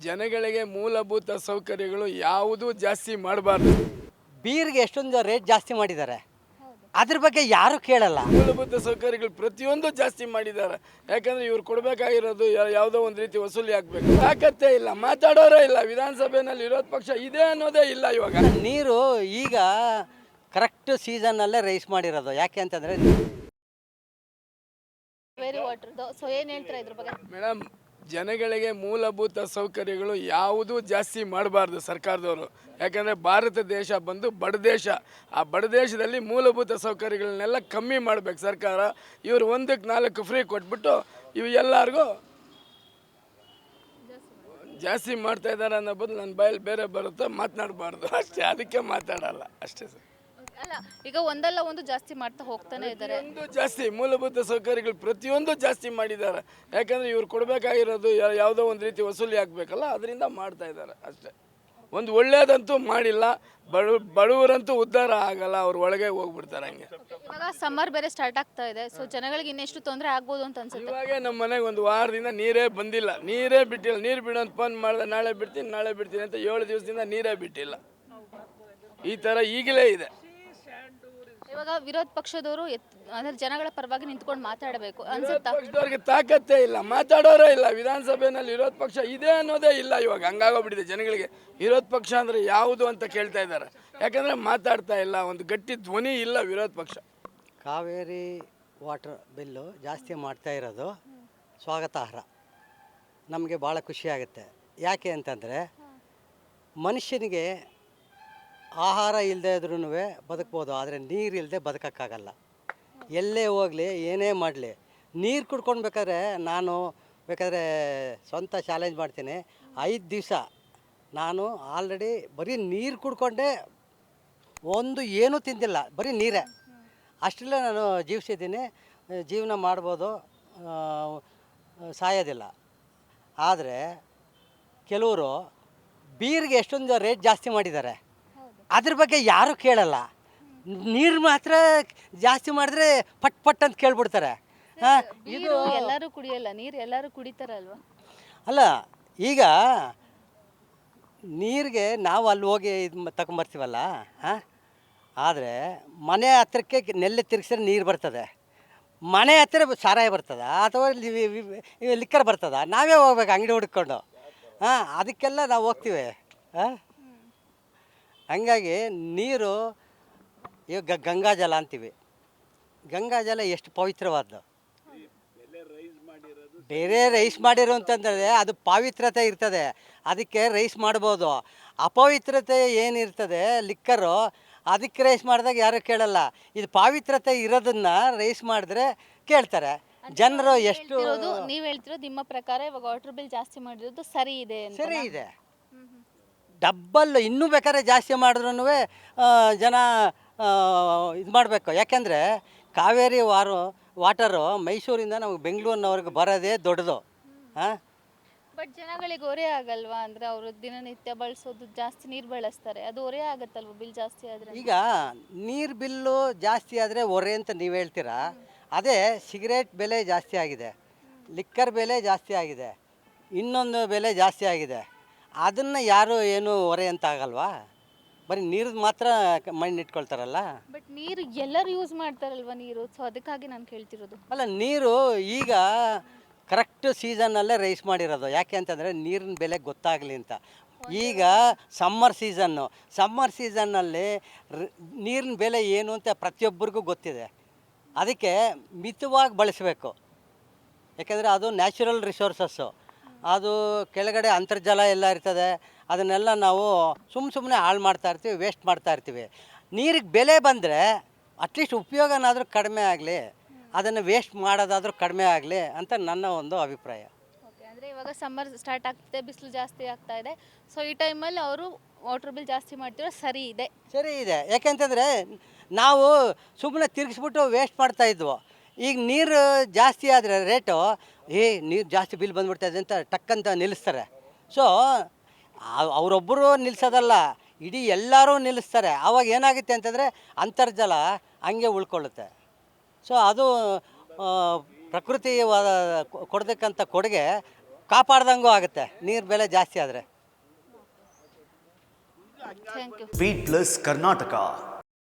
ಜನಗಳಿಗೆ ಮೂಲಭೂತ ಸೌಕರ್ಯಗಳು ಯಾವುದೂ ಜಾಸ್ತಿ ಮಾಡಬಾರ್ದು. ಬೀರ್ಗೆ ಎಷ್ಟೊಂದು ರೇಟ್ ಜಾಸ್ತಿ ಮಾಡಿದ್ದಾರೆ, ಅದ್ರ ಬಗ್ಗೆ ಯಾರು ಕೇಳಲ್ಲ. ಮೂಲಭೂತ ಸೌಕರ್ಯಗಳು ಪ್ರತಿಯೊಂದು ಜಾಸ್ತಿ ಮಾಡಿದ್ದಾರೆ. ಯಾಕಂದ್ರೆ ಇವ್ರು ಕೊಡಬೇಕಾಗಿರೋದು ಯಾವುದೋ ಒಂದು ರೀತಿ ವಸೂಲಿ ಆಗಬೇಕು. ತಾಕತ್ತೇ ಇಲ್ಲ, ಮಾತಾಡೋರೇ ಇಲ್ಲ. ವಿಧಾನಸಭೆಯಲ್ಲಿ ವಿರೋಧ ಪಕ್ಷ ಇದೆ ಅನ್ನೋದೇ ಇಲ್ಲ. ಇವಾಗ ನೀರು ಈಗ ಕರೆಕ್ಟ್ ಸೀಸನ್ನಲ್ಲೇ ರೈಸ್ ಮಾಡಿರೋದು. ಯಾಕೆ ಅಂತಂದರೆ ಮೇಡಮ್, ಜನಗಳಿಗೆ ಮೂಲಭೂತ ಸೌಕರ್ಯಗಳು ಯಾವುದೂ ಜಾಸ್ತಿ ಮಾಡಬಾರ್ದು ಸರ್ಕಾರದವರು. ಯಾಕಂದರೆ ಭಾರತ ದೇಶ ಬಂದು ಬಡ ದೇಶ. ಆ ಬಡ ದೇಶದಲ್ಲಿ ಮೂಲಭೂತ ಸೌಕರ್ಯಗಳನ್ನೆಲ್ಲ ಕಮ್ಮಿ ಮಾಡಬೇಕು ಸರ್ಕಾರ. ಇವರು 1ಕ್ಕೆ 4 ಫ್ರೀ ಕೊಟ್ಬಿಟ್ಟು ಇವು ಎಲ್ಲರಿಗೂ ಜಾಸ್ತಿ ಮಾಡ್ತಾ ಇದ್ದಾರೆ ಅನ್ನೋ ಬದಲು ನನ್ನ ಬಾಯಲ್ಲಿ ಬೇರೆ ಬರುತ್ತೆ, ಮಾತನಾಡಬಾರ್ದು ಅಷ್ಟೇ. ಅದಕ್ಕೆ ಮಾತಾಡಲ್ಲ ಅಷ್ಟೇ ಸರ್. ಅಲ್ಲ, ಈಗ ಒಂದಲ್ಲ ಒಂದು ಜಾಸ್ತಿ ಮಾಡ್ತಾ ಹೋಗ್ತಾನೆ ಇದ್ದಾರೆ. ಒಂದು ಜಾಸ್ತಿ ಮೂಲಭೂತ ಸೌಕರ್ಯಗಳು ಪ್ರತಿಯೊಂದು ಜಾಸ್ತಿ ಮಾಡಿದ್ದಾರೆ. ಯಾಕಂದರೆ ಇವ್ರು ಕೊಡಬೇಕಾಗಿರೋದು ಯಾವುದೋ ಒಂದು ರೀತಿ ವಸೂಲಿ ಆಗಬೇಕಲ್ಲ, ಅದರಿಂದ ಮಾಡ್ತಾ ಇದ್ದಾರೆ ಅಷ್ಟೇ. ಒಂದು ಒಳ್ಳೆಯದಂತೂ ಮಾಡಿಲ್ಲ. ಬಡವರಂತೂ ಉದ್ಧಾರ ಆಗಲ್ಲ, ಅವ್ರು ಒಳಗೆ ಹೋಗ್ಬಿಡ್ತಾರೆ ಹಂಗೆ. ಇವಾಗ ಸಮ್ಮರ್ ಬೇರೆ ಸ್ಟಾರ್ಟ್ ಆಗ್ತಾ ಇದೆ, ಸೊ ಜನಗಳಿಗೆ ಇನ್ನೆಷ್ಟು ತೊಂದರೆ ಆಗ್ಬೋದು ಅಂತ ಅನ್ಸುತ್ತೆ. ಇವಾಗೆ ನಮ್ಮ ಮನೆಗೆ ಒಂದು ವಾರದಿಂದ ನೀರೇ ಬಂದಿಲ್ಲ, ನೀರೇ ಬಿಟ್ಟಿಲ್ಲ. ನೀರು ಬಿಡು ಅಂತ ಫೋನ್ ಮಾಡಿದೆ, ನಾಳೆ ಬಿಡ್ತೀನಿ ಅಂತ 7 ದಿವಸದಿಂದ ನೀರೇ ಬಿಟ್ಟಿಲ್ಲ. ಈ ಥರ ಈಗಲೇ ಇದೆ. ಇವಾಗ ವಿರೋಧ ಪಕ್ಷದವರು ಅಂದ್ರೆ ಜನಗಳ ಪರವಾಗಿ ನಿಂತ್ಕೊಂಡು ಮಾತಾಡಬೇಕು ಅನ್ಸುತ್ತಾ? ಪಕ್ಷದವ್ರಿಗೆ ತಾಕತ್ತೇ ಇಲ್ಲ, ಮಾತಾಡೋರೇ ಇಲ್ಲ. ವಿಧಾನಸಭೆಯಲ್ಲಿ ವಿರೋಧ ಪಕ್ಷ ಇದೆ ಅನ್ನೋದೇ ಇಲ್ಲ. ಇವಾಗ ಹಂಗಾಗೋಗ್ಬಿಟ್ಟಿದೆ ಜನಗಳಿಗೆ. ವಿರೋಧ ಪಕ್ಷ ಅಂದರೆ ಯಾವುದು ಅಂತ ಕೇಳ್ತಾ ಇದ್ದಾರೆ. ಯಾಕಂದರೆ ಮಾತಾಡ್ತಾ ಇಲ್ಲ, ಒಂದು ಗಟ್ಟಿ ಧ್ವನಿ ಇಲ್ಲ ವಿರೋಧ ಪಕ್ಷ. ಕಾವೇರಿ ವಾಟರ್ ಬಿಲ್ಲು ಜಾಸ್ತಿ ಮಾಡ್ತಾ ಇರೋದು ಸ್ವಾಗತಾರ್ಹ. ನಮಗೆ ಭಾಳ ಖುಷಿಯಾಗುತ್ತೆ. ಯಾಕೆ ಅಂತಂದರೆ ಮನುಷ್ಯನಿಗೆ ಆಹಾರ ಇಲ್ಲದೆ ಇದ್ರೂ ಬದುಕ್ಬೋದು, ಆದರೆ ನೀರು ಇಲ್ಲದೆ ಬದುಕೋಕ್ಕಾಗಲ್ಲ. ಎಲ್ಲೇ ಹೋಗಲಿ, ಏನೇ ಮಾಡಲಿ, ನೀರು ಕುಡ್ಕೊಂಡು ಬೇಕಾದ್ರೆ ನಾನು ಸ್ವಂತ ಚಾಲೆಂಜ್ ಮಾಡ್ತೀನಿ. 5 ದಿವಸ ನಾನು ಆಲ್ರೆಡಿ ಬರೀ ನೀರು ಕುಡ್ಕೊಂಡೆ, ಒಂದು ಏನೂ ತಿಂದಿಲ್ಲ, ಬರೀ ನೀರೇ. ಅಷ್ಟರಲ್ಲೇ ನಾನು ಜೀವಿಸಿದ್ದೀನಿ. ಜೀವನ ಮಾಡ್ಬೋದು, ಸಾಯೋದಿಲ್ಲ. ಆದರೆ ಕೆಲವರು ಬೀರ್ಗೆ ಎಷ್ಟೊಂದು ರೇಟ್ ಜಾಸ್ತಿ ಮಾಡಿದ್ದಾರೆ, ಅದ್ರ ಬಗ್ಗೆ ಯಾರು ಕೇಳಲ್ಲ. ನೀರು ಮಾತ್ರ ಜಾಸ್ತಿ ಮಾಡಿದ್ರೆ ಪಟ್ ಅಂತ ಕೇಳ್ಬಿಡ್ತಾರೆ. ಇದು ಎಲ್ಲರೂ ಕುಡಿಯಲ್ಲ, ನೀರು ಎಲ್ಲರೂ ಕುಡಿತಾರಲ್ವ? ಅಲ್ಲ, ಈಗ ನೀರಿಗೆ ನಾವು ಅಲ್ಲಿ ಹೋಗಿ ಇದು ತಗೊಂಬರ್ತೀವಲ್ಲ, ಆದರೆ ಮನೆ ಹತ್ರಕ್ಕೆ ನೆಲ್ಲಿ ತಿರ್ಗಿಸಿದ್ರೆ ನೀರು ಬರ್ತದೆ, ಮನೆ ಹತ್ತಿರ ಸಾರಾಯ ಬರ್ತದೆ ಅಥವಾ ಲಿಕ್ಕರ್ ಬರ್ತದೆ. ನಾವೇ ಹೋಗ್ಬೇಕು ಅಂಗಡಿ ಹುಡ್ಕೊಂಡು. ಅದಕ್ಕೆಲ್ಲ ನಾವು ಹೋಗ್ತೀವಿ. ಹಂಗಾಗಿ ನೀರು ಈಗ ಗಂಗಾಜಲ ಅಂತೀವಿ. ಗಂಗಾಜಲ ಎಷ್ಟು ಪವಿತ್ರವಾದ್ದು. ಬೇರೆ ರೈಸ್ ಮಾಡಿರೋ ಅಂತಂದರೆ ಅದು ಪವಿತ್ರತೆ ಇರ್ತದೆ, ಅದಕ್ಕೆ ರೈಸ್ ಮಾಡ್ಬೋದು. ಅಪವಿತ್ರತೆ ಏನಿರ್ತದೆ ಲಿಕ್ಕರು, ಅದಕ್ಕೆ ರೈಸ್ ಮಾಡಿದಾಗ ಯಾರು ಕೇಳಲ್ಲ. ಇದು ಪವಿತ್ರತೆ ಇರೋದನ್ನ ರೈಸ್ ಮಾಡಿದ್ರೆ ಕೇಳ್ತಾರೆ ಜನರು. ಎಷ್ಟು ನೀವು ಹೇಳ್ತಿರೋದು ನಿಮ್ಮ ಪ್ರಕಾರ ಇವಾಗ ವಾಟರ್ ಬಿಲ್ ಜಾಸ್ತಿ ಮಾಡಿರೋದು ಸರಿ ಇದೆ? ಸರಿ ಇದೆ. ಡಬ್ಬಲ್ ಇನ್ನೂ ಬೇಕಾದ್ರೆ ಜಾಸ್ತಿ ಮಾಡಿದ್ರೂ ಜನ ಇದು ಮಾಡಬೇಕು. ಯಾಕೆಂದರೆ ಕಾವೇರಿ ವಾಟರು ಮೈಸೂರಿಂದ ನಮಗೆ ಬೆಂಗಳೂರಿನವ್ರಿಗೆ ಬರೋದೇ ದೊಡ್ಡದು. ಬಟ್ ಜನಗಳಿಗೆ ಹೊರೆ ಆಗಲ್ವಾ? ಅಂದರೆ ಅವರು ದಿನನಿತ್ಯ ಬಳಸೋದು ಜಾಸ್ತಿ ನೀರು ಬಳಸ್ತಾರೆ, ಅದು ಹೊರೆ ಆಗುತ್ತಲ್ವ ಬಿಲ್ ಜಾಸ್ತಿ ಆದರೆ? ಈಗ ನೀರು ಬಿಲ್ಲು ಜಾಸ್ತಿ ಆದರೆ ಹೊರೆ ಅಂತ ನೀವು ಹೇಳ್ತೀರಾ. ಅದೇ ಸಿಗರೇಟ್ ಬೆಲೆ ಜಾಸ್ತಿ ಆಗಿದೆ, ಲಿಕ್ಕರ್ ಬೆಲೆ ಜಾಸ್ತಿ ಆಗಿದೆ, ಇನ್ನೊಂದು ಬೆಲೆ ಜಾಸ್ತಿ ಆಗಿದೆ. ಅದನ್ನು ಯಾರು ಏನು ಹೊರೆ ಅಂತ ಆಗಲ್ವಾ? ಬರೀ ನೀರು ಮಾತ್ರ ಮಣ್ಣು ಇಟ್ಕೊಳ್ತಾರಲ್ಲ. ಬಟ್ ನೀರು ಎಲ್ಲರೂ ಯೂಸ್ ಮಾಡ್ತಾರಲ್ವ ನೀರು, ಸೊ ಅದಕ್ಕಾಗಿ ನಾನು ಕೇಳ್ತಿರೋದು. ಅಲ್ಲ, ನೀರು ಈಗ ಕರೆಕ್ಟ್ ಸೀಸನ್ನಲ್ಲೇ ರೈಸ್ ಮಾಡಿರೋದು. ಯಾಕೆ ಅಂತಂದರೆ ನೀರಿನ ಬೆಲೆ ಗೊತ್ತಾಗಲಿ ಅಂತ. ಈಗ ಸಮ್ಮರ್ ಸೀಸನ್ನಲ್ಲಿ ನೀರಿನ ಬೆಲೆ ಏನು ಅಂತ ಪ್ರತಿಯೊಬ್ಬರಿಗೂ ಗೊತ್ತಿದೆ. ಅದಕ್ಕೆ ಮಿತವಾಗಿ ಬಳಸಬೇಕು. ಯಾಕೆಂದರೆ ಅದು ನ್ಯಾಚುರಲ್ ರಿಸೋರ್ಸಸ್ಸು. ಅದು ಕೆಳಗಡೆ ಅಂತರ್ಜಲ ಎಲ್ಲ ಇರ್ತದೆ, ಅದನ್ನೆಲ್ಲ ನಾವು ಸುಮ್ಮನೆ ಹಾಳು ಮಾಡ್ತಾಯಿರ್ತೀವಿ, ವೇಸ್ಟ್ ಮಾಡ್ತಾಯಿರ್ತೀವಿ. ನೀರಿಗೆ ಬೆಲೆ ಬಂದರೆ ಅಟ್ಲೀಸ್ಟ್ ಉಪಯೋಗನಾದರೂ ಕಡಿಮೆ ಆಗಲಿ, ಅದನ್ನು ವೇಸ್ಟ್ ಮಾಡೋದಾದರೂ ಕಡಿಮೆ ಆಗಲಿ ಅಂತ ನನ್ನ ಒಂದು ಅಭಿಪ್ರಾಯ. ಓಕೆ, ಅಂದರೆ ಇವಾಗ ಸಮ್ಮರ್ ಸ್ಟಾರ್ಟ್ ಆಗ್ತಿದೆ, ಬಿಸಿಲು ಜಾಸ್ತಿ ಆಗ್ತಾ ಇದೆ, ಸೊ ಈ ಟೈಮಲ್ಲಿ ಅವರು ವಾಟರ್ ಬಿಲ್ ಜಾಸ್ತಿ ಮಾಡ್ತಿರೋ ಸರಿ ಇದೆ? ಸರಿ ಇದೆ. ಯಾಕೆಂತಂದರೆ ನಾವು ಸುಮ್ಮನೆ ತಿರುಗಿಸ್ಬಿಟ್ಟು ವೇಸ್ಟ್ ಮಾಡ್ತಾಯಿದ್ವು. ಈಗ ನೀರು ಜಾಸ್ತಿ ಆದರೆ ರೇಟು, ನೀರು ಜಾಸ್ತಿ ಬಿಲ್ ಬಂದ್ಬಿಡ್ತಾಯಿದೆ ಅಂತ ಟಕ್ಕಂತ ನಿಲ್ಲಿಸ್ತಾರೆ. ಸೊ ಅವರೊಬ್ಬರು ನಿಲ್ಲಿಸೋದಲ್ಲ, ಇಡೀ ಎಲ್ಲರೂ ನಿಲ್ಲಿಸ್ತಾರೆ. ಆವಾಗ ಏನಾಗುತ್ತೆ ಅಂತಂದರೆ ಅಂತರ್ಜಲ ಹಂಗೆ ಉಳ್ಕೊಳ್ಳುತ್ತೆ. ಸೊ ಅದು ಪ್ರಕೃತಿ ಕೊಡತಕ್ಕಂಥ ಕೊಡುಗೆ ಕಾಪಾಡ್ದಂಗೂ ಆಗುತ್ತೆ ನೀರು ಬೆಲೆ ಜಾಸ್ತಿ ಆದರೆ. Thank you. Feed Plus Karnataka.